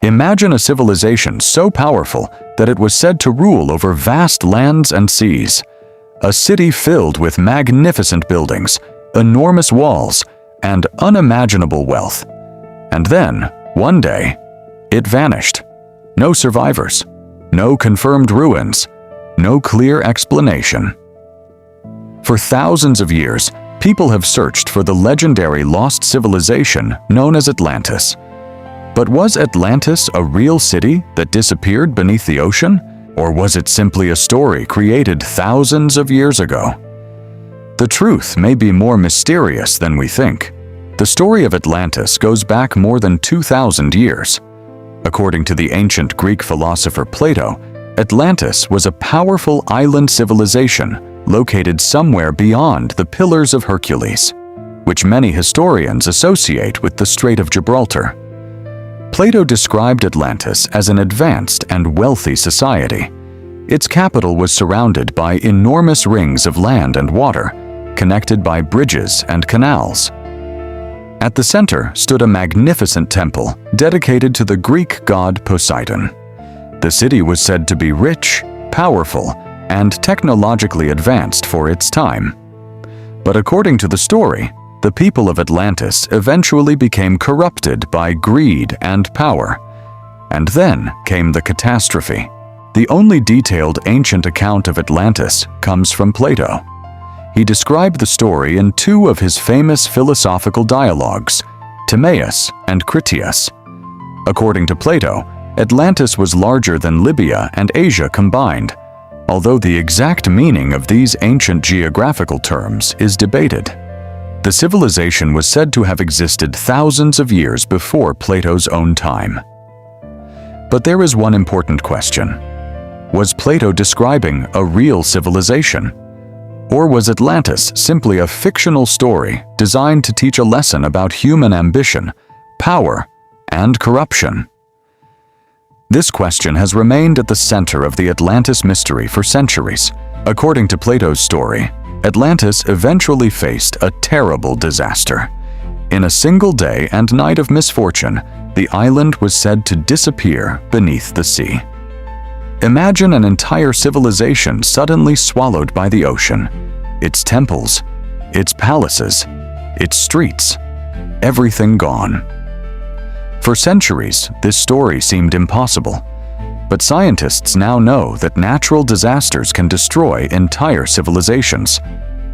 Imagine a civilization so powerful that it was said to rule over vast lands and seas. A city filled with magnificent buildings, enormous walls, and unimaginable wealth. And then, one day, it vanished. No survivors, no confirmed ruins, no clear explanation. For thousands of years, people have searched for the legendary lost civilization known as Atlantis. But was Atlantis a real city that disappeared beneath the ocean? Or was it simply a story created thousands of years ago? The truth may be more mysterious than we think. The story of Atlantis goes back more than 2,000 years. According to the ancient Greek philosopher Plato, Atlantis was a powerful island civilization located somewhere beyond the Pillars of Hercules, which many historians associate with the Strait of Gibraltar. Plato described Atlantis as an advanced and wealthy society. Its capital was surrounded by enormous rings of land and water, connected by bridges and canals. At the center stood a magnificent temple dedicated to the Greek god Poseidon. The city was said to be rich, powerful, and technologically advanced for its time. But according to the story, the people of Atlantis eventually became corrupted by greed and power. And then came the catastrophe. The only detailed ancient account of Atlantis comes from Plato. He described the story in two of his famous philosophical dialogues, Timaeus and Critias. According to Plato, Atlantis was larger than Libya and Asia combined, although the exact meaning of these ancient geographical terms is debated. The civilization was said to have existed thousands of years before Plato's own time. But there is one important question. Was Plato describing a real civilization? Or was Atlantis simply a fictional story designed to teach a lesson about human ambition, power, and corruption? This question has remained at the center of the Atlantis mystery for centuries. According to Plato's story, Atlantis eventually faced a terrible disaster. In a single day and night of misfortune, the island was said to disappear beneath the sea. Imagine an entire civilization suddenly swallowed by the ocean. Its temples, its palaces, its streets, everything gone. For centuries, this story seemed impossible. But scientists now know that natural disasters can destroy entire civilizations.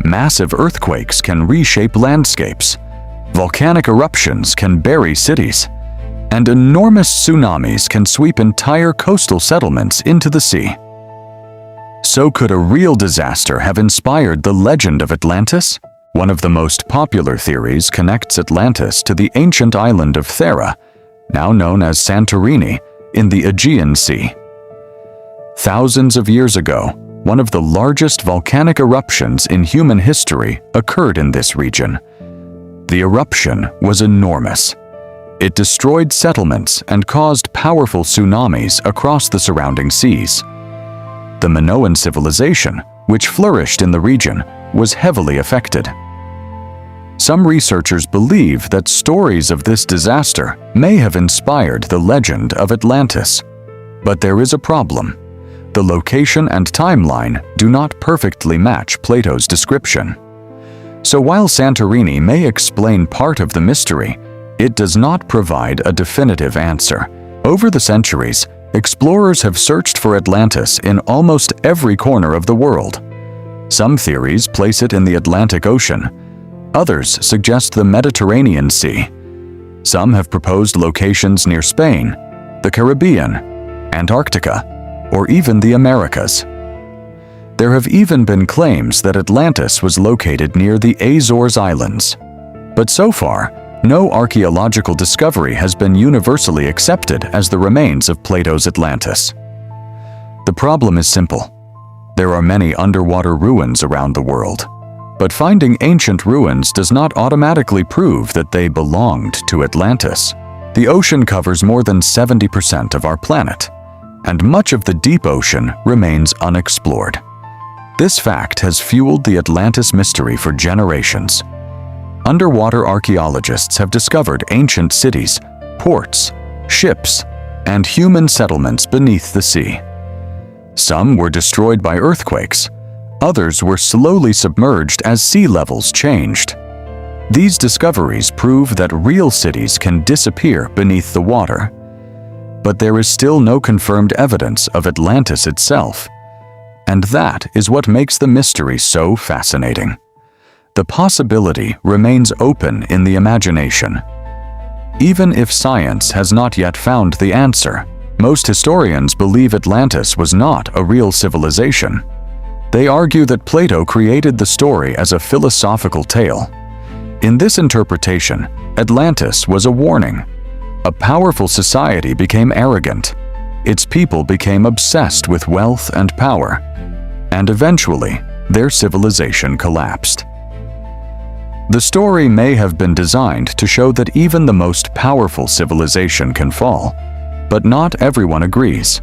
Massive earthquakes can reshape landscapes. Volcanic eruptions can bury cities. And enormous tsunamis can sweep entire coastal settlements into the sea. So could a real disaster have inspired the legend of Atlantis? One of the most popular theories connects Atlantis to the ancient island of Thera, now known as Santorini, in the Aegean Sea. Thousands of years ago, one of the largest volcanic eruptions in human history occurred in this region. The eruption was enormous. It destroyed settlements and caused powerful tsunamis across the surrounding seas. The Minoan civilization, which flourished in the region, was heavily affected. Some researchers believe that stories of this disaster may have inspired the legend of Atlantis. But there is a problem. The location and timeline do not perfectly match Plato's description. So while Santorini may explain part of the mystery, it does not provide a definitive answer. Over the centuries, explorers have searched for Atlantis in almost every corner of the world. Some theories place it in the Atlantic Ocean. Others suggest the Mediterranean Sea. Some have proposed locations near Spain, the Caribbean, Antarctica, or even the Americas. There have even been claims that Atlantis was located near the Azores Islands. But so far, no archaeological discovery has been universally accepted as the remains of Plato's Atlantis. The problem is simple. There are many underwater ruins around the world. But finding ancient ruins does not automatically prove that they belonged to Atlantis. The ocean covers more than 70% of our planet, and much of the deep ocean remains unexplored. This fact has fueled the Atlantis mystery for generations. Underwater archaeologists have discovered ancient cities, ports, ships, and human settlements beneath the sea. Some were destroyed by earthquakes. Others were slowly submerged as sea levels changed. These discoveries prove that real cities can disappear beneath the water. But there is still no confirmed evidence of Atlantis itself. And that is what makes the mystery so fascinating. The possibility remains open in the imagination. Even if science has not yet found the answer, most historians believe Atlantis was not a real civilization. They argue that Plato created the story as a philosophical tale. In this interpretation, Atlantis was a warning. A powerful society became arrogant. Its people became obsessed with wealth and power. And eventually, their civilization collapsed. The story may have been designed to show that even the most powerful civilization can fall, but not everyone agrees.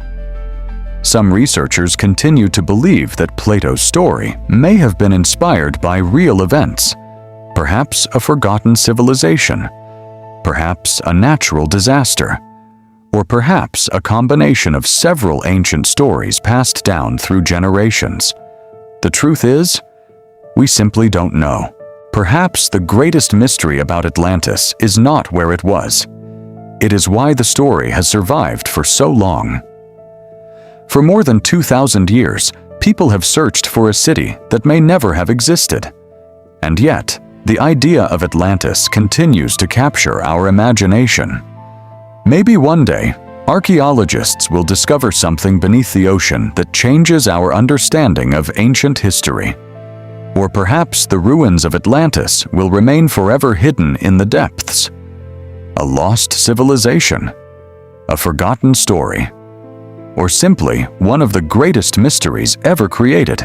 Some researchers continue to believe that Plato's story may have been inspired by real events, perhaps a forgotten civilization, perhaps a natural disaster, or perhaps a combination of several ancient stories passed down through generations. The truth is, we simply don't know. Perhaps the greatest mystery about Atlantis is not where it was. It is why the story has survived for so long. For more than 2,000 years, people have searched for a city that may never have existed. And yet, the idea of Atlantis continues to capture our imagination. Maybe one day, archaeologists will discover something beneath the ocean that changes our understanding of ancient history. Or perhaps the ruins of Atlantis will remain forever hidden in the depths. A lost civilization, a forgotten story, or simply one of the greatest mysteries ever created.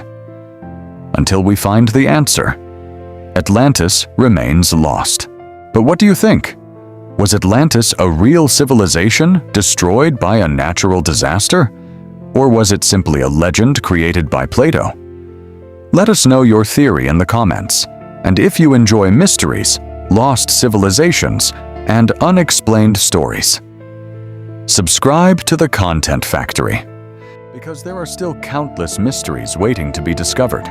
Until we find the answer, Atlantis remains lost. But what do you think? Was Atlantis a real civilization destroyed by a natural disaster? Or was it simply a legend created by Plato? Let us know your theory in the comments. And if you enjoy mysteries, lost civilizations, and unexplained stories, subscribe to the Content Factory, because there are still countless mysteries waiting to be discovered.